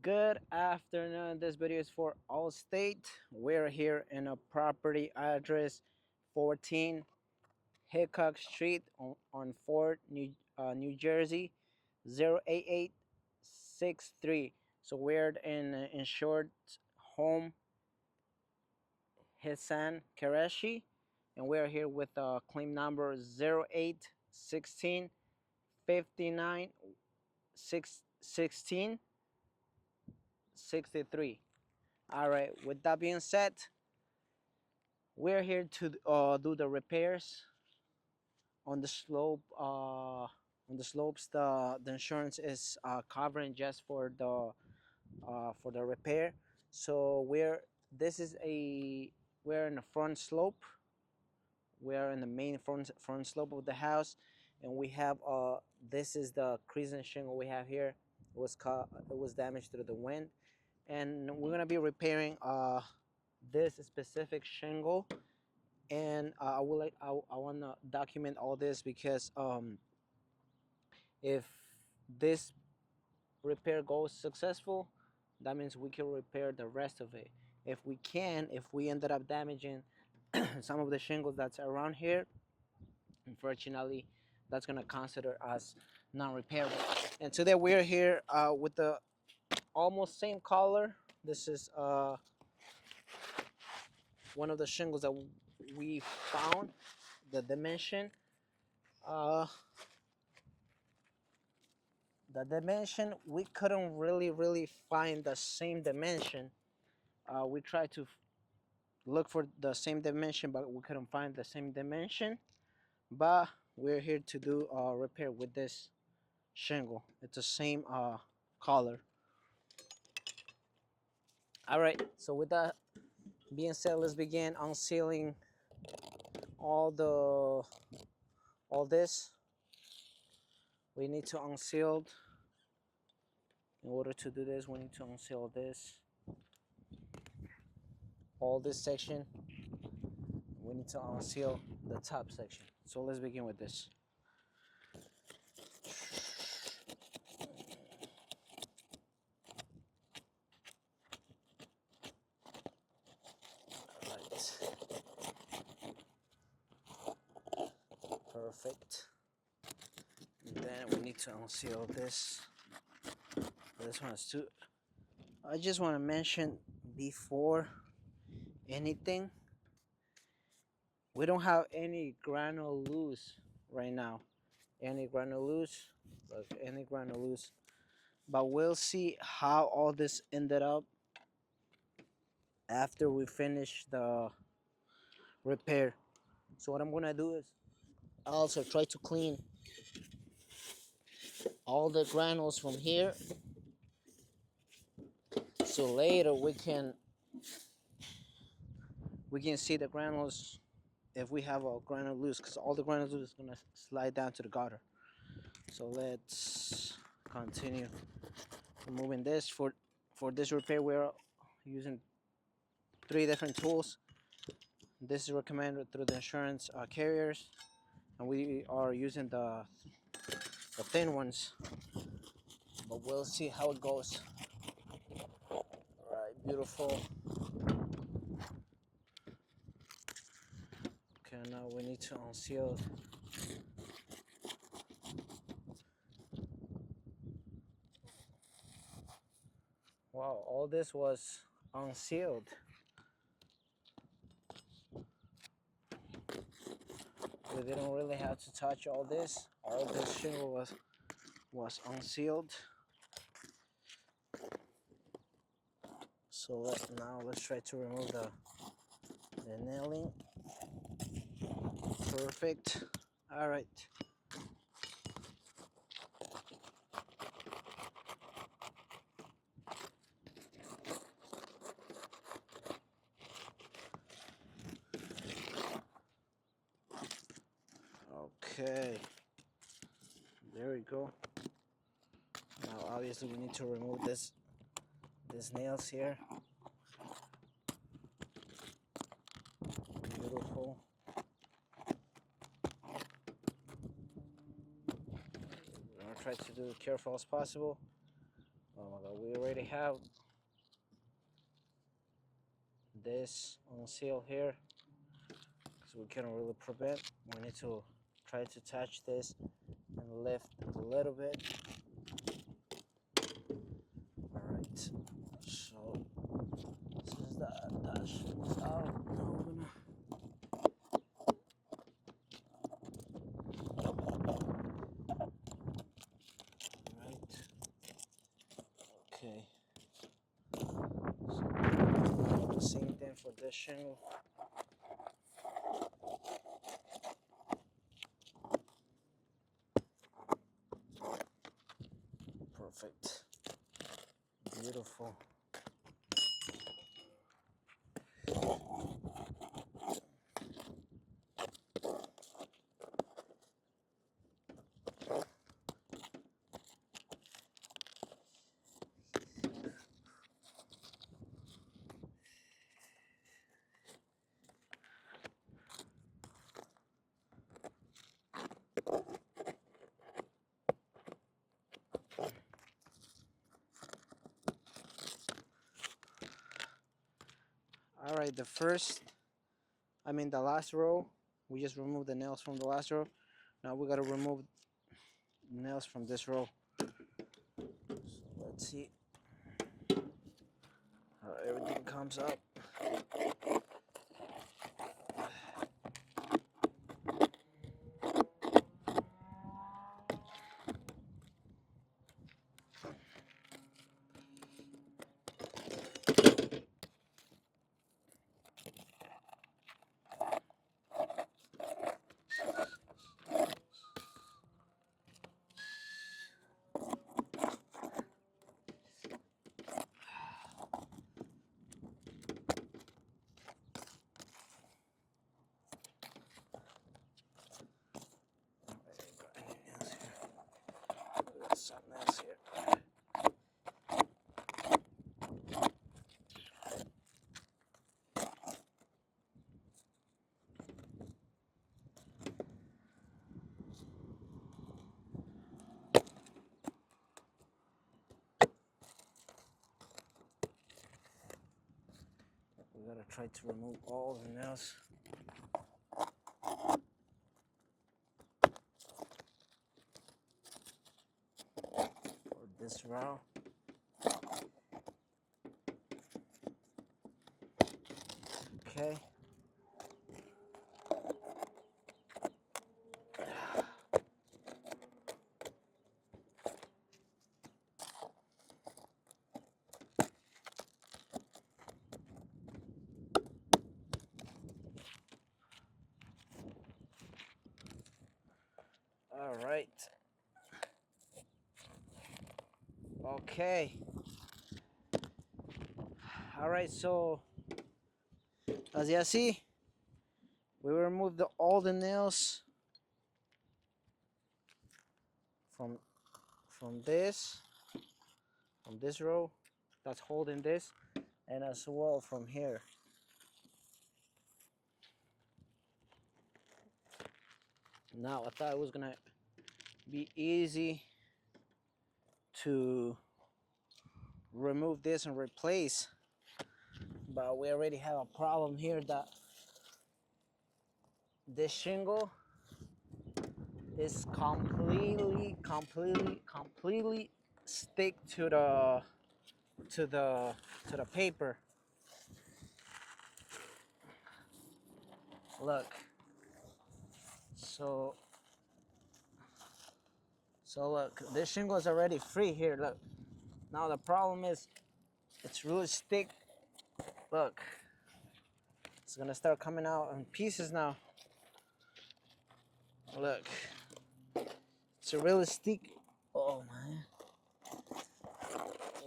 Good afternoon. This video is for Allstate. We're here in a property address 14 Hickock Street on Fort, New Jersey 08863. So we're in insured home Hassan Qureshi, and we're here with claim number 0816 59 16 63. All right, with that being said, we're here to do the repairs on the slope. On the slopes, the insurance is covering just for the repair. So this is we're in the front slope. We're in the main front slope of the house, and we have this is the crescent shingle we have here. It was damaged through the wind, and we're gonna be repairing this specific shingle. And I want to document all this because if this repair goes successful, that means we can repair the rest of it. If we ended up damaging some of the shingles that's around here, unfortunately that's gonna consider as non-repairable. And today we're here with the almost same color. This is one of the shingles that we found. The dimension uh we couldn't really find the same dimension. We tried to look for the same dimension, but we couldn't find the same dimension. But we're here to do a repair with this shingle. It's the same color. All right, so with that being said, let's begin unsealing all this. We need to unseal. In order to do this, we need to unseal all this section. We need to unseal the top section. So let's begin with this. Perfect. And then we need to unseal this. This one is too. I just want to mention before anything, we don't have any granule loose right now. Any granule loose, but we'll see how all this ended up after we finish the repair. So what I'm gonna do is also try to clean all the granules from here, so later we can see the granules if we have a granule loose, because all the granules is gonna slide down to the gutter. So let's continue removing this. For this repair, we're using 3 different tools. This is recommended through the insurance carriers, and we are using the thin ones, but we'll see how it goes. All right, beautiful. Okay, now we need to unseal. Wow, all this was unsealed. We didn't really have to touch all this. All this shingle was unsealed. So let's try to remove the nailing. Perfect. All right. Okay. There we go. Now obviously we need to remove these nails here. Beautiful. We're gonna try to do it careful as possible. Oh my god, we already have this unsealed here, so we cannot really prevent. We need to try to attach this and lift a little bit. All right, so this is the attachment out. Now we're gonna okay. So, same thing for this shingle. Perfect. Beautiful. All right, the last row, we just removed the nails from the last row. Now we gotta remove nails from this row. So let's see how everything comes up. Something else here. We gotta try to remove all the nails. For this row. Okay. All right. Okay. All right, so as you see, we removed all the nails from this row that's holding this, and as well from here. Now I thought it was gonna be easy to remove this and replace, but we already have a problem here that this shingle is completely stick to the paper. Look, so look, this shingle is already free here. Look, now the problem is it's really stick. Look, it's gonna start coming out in pieces now. Look, it's a really stick. Oh man.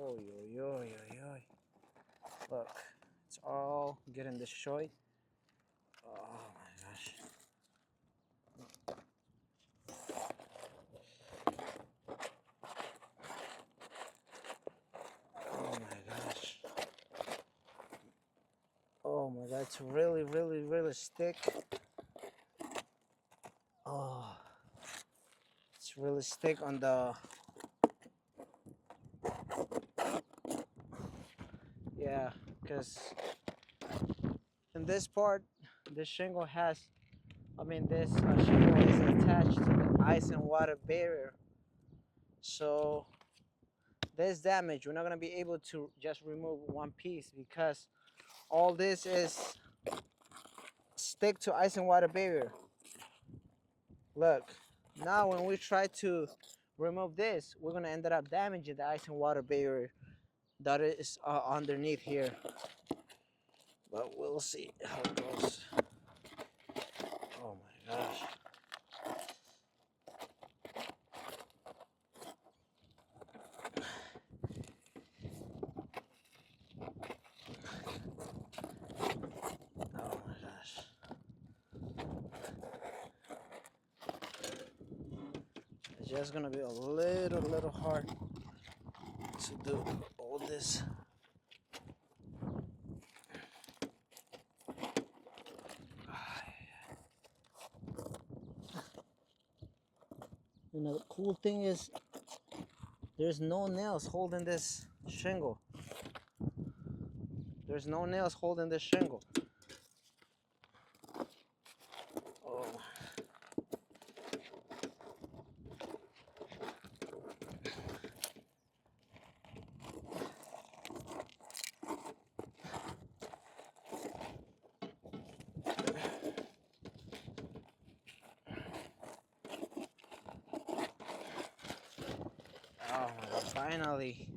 Oh yo yo yo yo. Look, it's all getting destroyed. Oh my gosh. Oh my gosh. Oh my god, it's really stick. Oh, it's really stick on the Yeah, because in this part, this shingle has, this shingle is attached to the ice and water barrier. So this damage, we're not gonna be able to just remove one piece because all this is stick to ice and water barrier. Look, now when we try to remove this, we're gonna end up damaging the ice and water barrier that is underneath here. But we'll see how it goes. Oh my gosh. Oh my gosh. It's just gonna be a little hard to do all this. The cool thing is there's no nails holding this shingle. There's no nails holding this shingle. Oh. Oh my god, finally.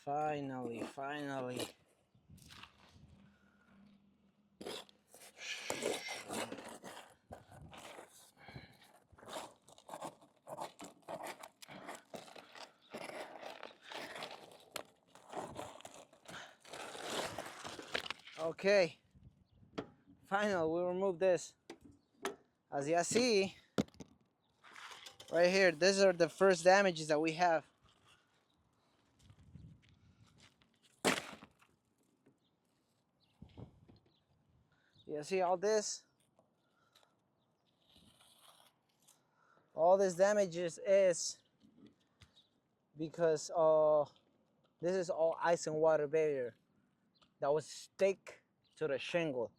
Finally. Okay. Finally, we remove this. As you see, right here, these are the first damages that we have. You see all this? All this damages is because this is all ice and water barrier that was stick to the shingle.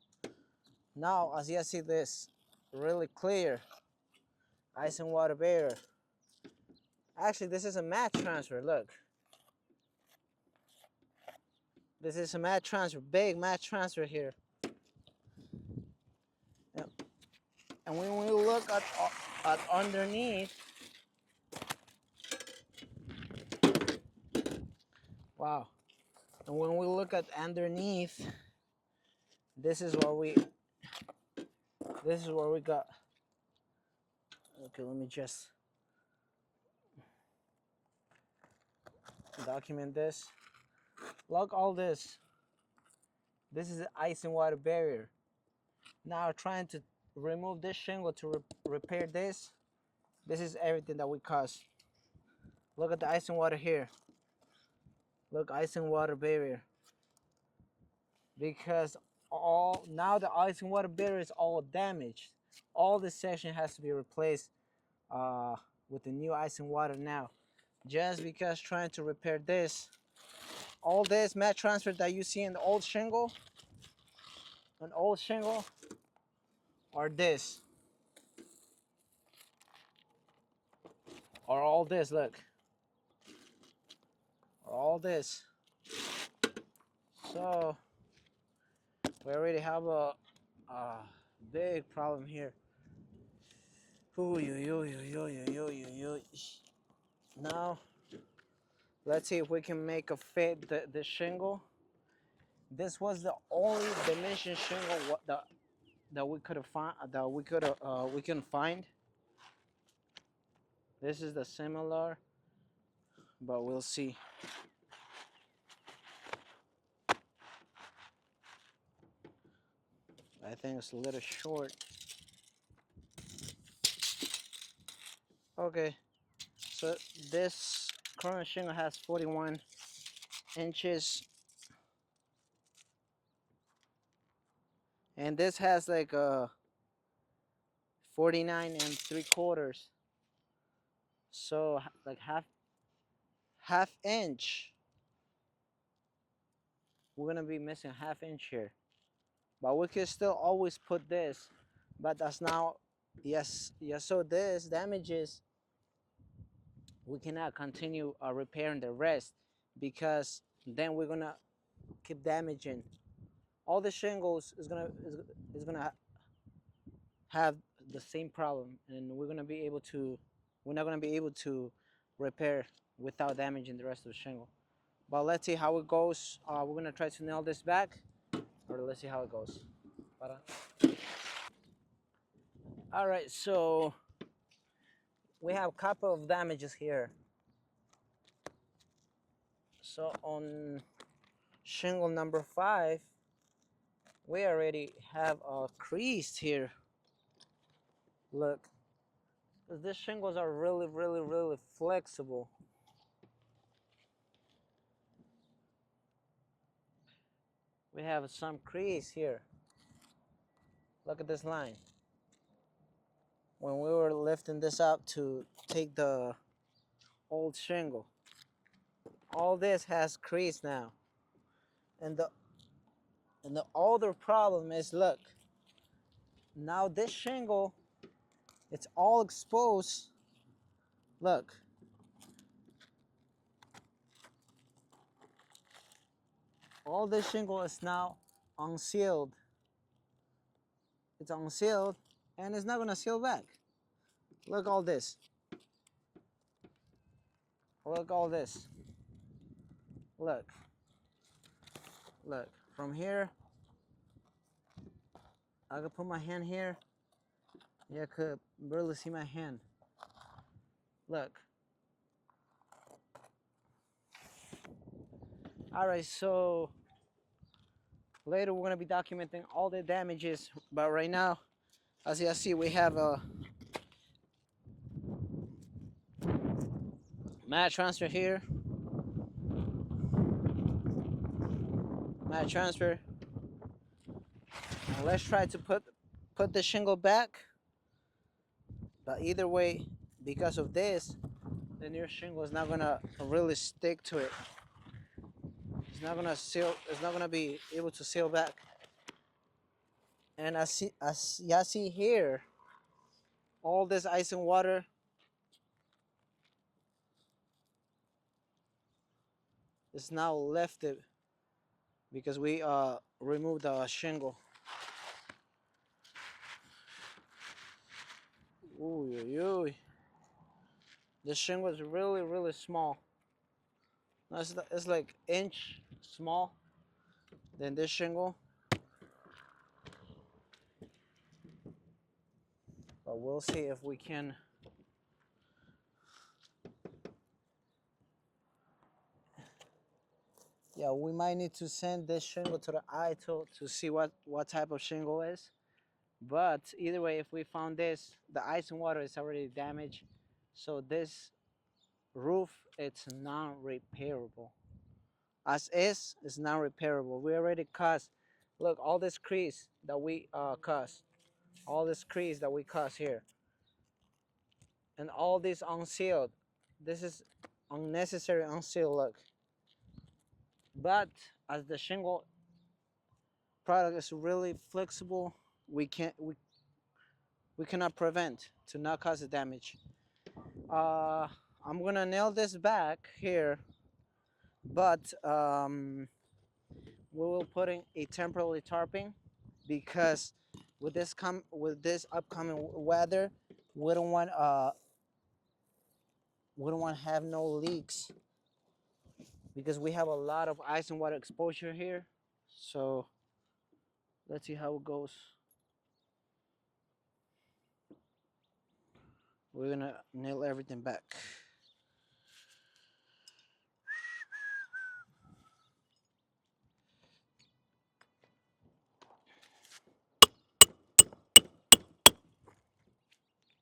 Now, as you see this, really clear ice and water barrier. Actually, this is a mat transfer, look. This is a mat transfer, big mat transfer here. And when we look at underneath, wow. And when we look at underneath, this is where we got. Okay, let me just document this. Look all this. This is the ice and water barrier. Now trying to remove this shingle to repair this. This is everything that we caused. Look at the ice and water here. Look, ice and water barrier. Because now the ice and water barrier is all damaged. All this section has to be replaced with the new ice and water now. Just because trying to repair this, all this mat transfer that you see in the old shingle, or this, or all this, look, or all this. So we already have a big problem here. Now let's see if we can make a fit the shingle. This was the only dimension shingle that we could have find we can find. This is the similar, but we'll see. I think it's a little short. Okay, so this current shingle has 41 inches, and this has like a 49 and 3/4. So like half inch we're gonna be missing 1/2 inch here. But we can still always put this, but that's now, yes, so this damages, we cannot continue repairing the rest, because then we're gonna keep damaging. All the shingles is gonna have the same problem, and we're not gonna be able to repair without damaging the rest of the shingle. But let's see how it goes. We're gonna try to nail this back, or let's see how it goes. All right, so we have a couple of damages here. So on shingle number 5, we already have a crease here. Look, these shingles are really, really, really flexible. We have some crease here. Look at this line. When we were lifting this up to take the old shingle, all this has crease now. And the other problem is, look, now this shingle, it's all exposed. Look, all this shingle is now unsealed. It's unsealed, and it's not gonna seal back. Look all this. Look all this. Look. Look. From here, I could put my hand here. Yeah, I could barely see my hand. Look. All right, so later we're gonna be documenting all the damages, but right now, as you see, we have a mat transfer here. Mat transfer. And let's try to put the shingle back. But either way, because of this, the new shingle is not gonna really stick to it. It's not gonna seal. It's not gonna be able to seal back. And as y'all see here, all this ice and water is now lifted because we removed the shingle. Ooh. The shingle is really, really small. No, it's like inch small than this shingle. But we'll see if we can. Yeah, we might need to send this shingle to the ITIL to see what type of shingle is. But either way, if we found this, the ice and water is already damaged. So this roof, it's non-repairable. As is, it's non-repairable. We already caused, look, all this crease that we caused. All this crease that we caused here. And all this unsealed. This is unnecessary unsealed, look. But as the shingle product is really flexible, we cannot prevent to not cause the damage. I'm gonna nail this back here, but we will put in a temporary tarping because with this upcoming weather, we don't want to have no leaks because we have a lot of ice and water exposure here. So let's see how it goes. We're gonna nail everything back.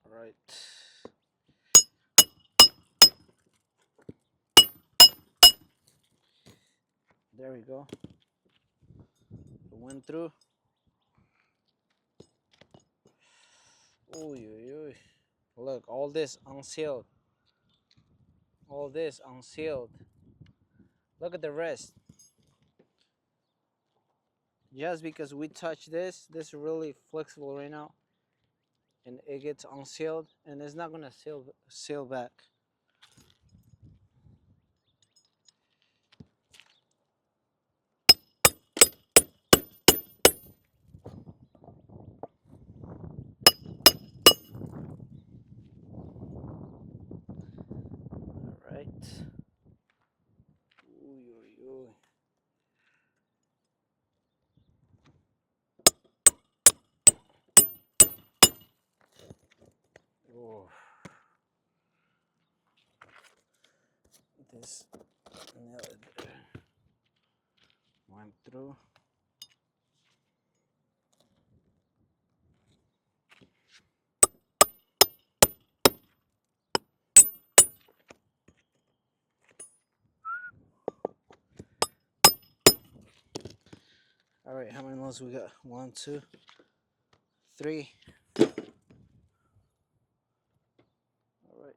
All right. There we go. It went through. Ooh. Look, all this unsealed. All this unsealed. Look at the rest. just because we touch this is really flexible right now, and it gets unsealed, and it's not gonna seal back. All right. Ooh. Oh, this nail it there. Went through. All right, how many nails we got? 1, 2, 3. All right.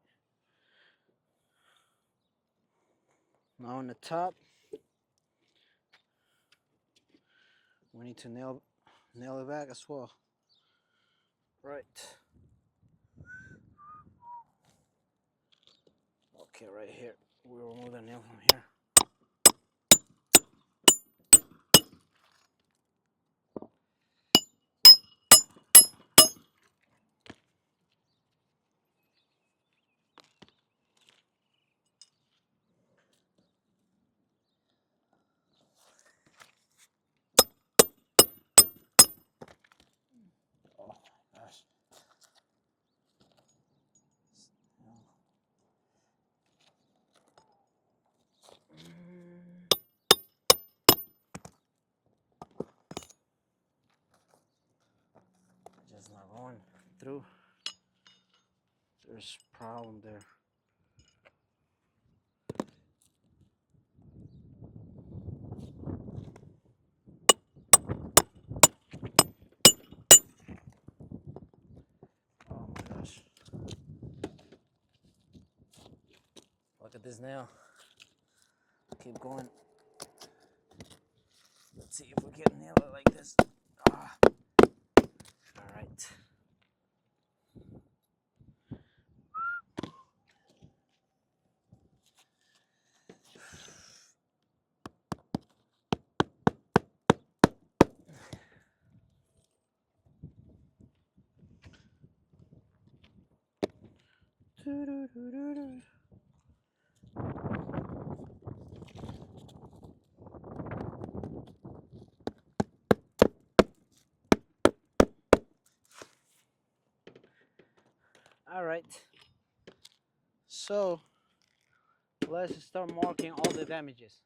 Now on the top, we need to nail it back as well. Right. Okay, right here. We'll remove the nail from here. Oh my gosh. Just not going through. There's a problem there. Oh my gosh. Look at this nail. Keep going. Let's see if we can nail it like this. Ah. All right. All right. So let's start marking all the damages.